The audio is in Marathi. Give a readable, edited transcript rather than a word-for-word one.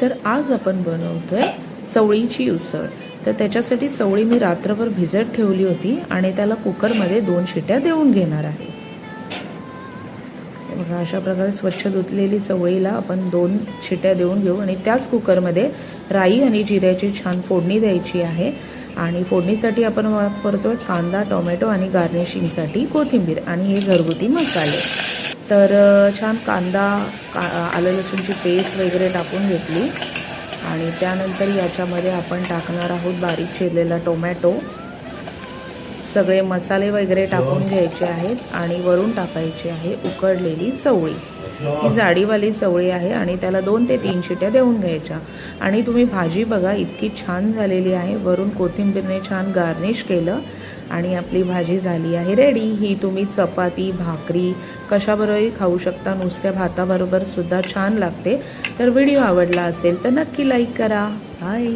तर आज आपण बनवतोय चवळीची उसळ। तर त्याच्यासाठी चवळी मी रात्रभर भिजत ठेवली होती आणि त्याला कुकरमध्ये 2 शिट्या देऊन घेणार आहे। बघा अशा प्रकारे स्वच्छ धुतलेली चवळीला आपण 2 शिट्या देऊन घेऊ आणि त्याच कुकरमध्ये राई आणि जिऱ्याची छान फोडणी द्यायची आहे। आणि फोडणीसाठी आपण वापरतोय कांदा, टोमॅटो आणि गार्निशिंगसाठी कोथिंबीर आणि हे घरगुती मसाले। तर छान कांदा, आलं लसूणची पेस्ट वगैरे टाकून घेतली आणि त्यानंतर याच्यामध्ये आपण टाकणार आहोत बारीक चिरलेला टोमॅटो। सगळे मसाले वगैरे टाकून घ्यायचे आहेत आणि वरून टाकायची आहे उकडलेली चवळी। ही जाडीवाली चवळी आहे आणि त्याला 2 ते 3 शिट्या देऊन घ्यायच्या। आणि तुम्ही भाजी बघा इतकी छान झालेली आहे, वरून कोथिंबीरने छान गार्निश केलं आणि आपली भाजी झाली आहे रेडी। ही तुम्ही चपाती, भाकरी कशाबरोबरही खाऊ शकता, नुसत्या भाताबरोबर सुद्धा छान लागते। तर व्हिडिओ आवडला असेल तर नक्की लाईक करा। बाय।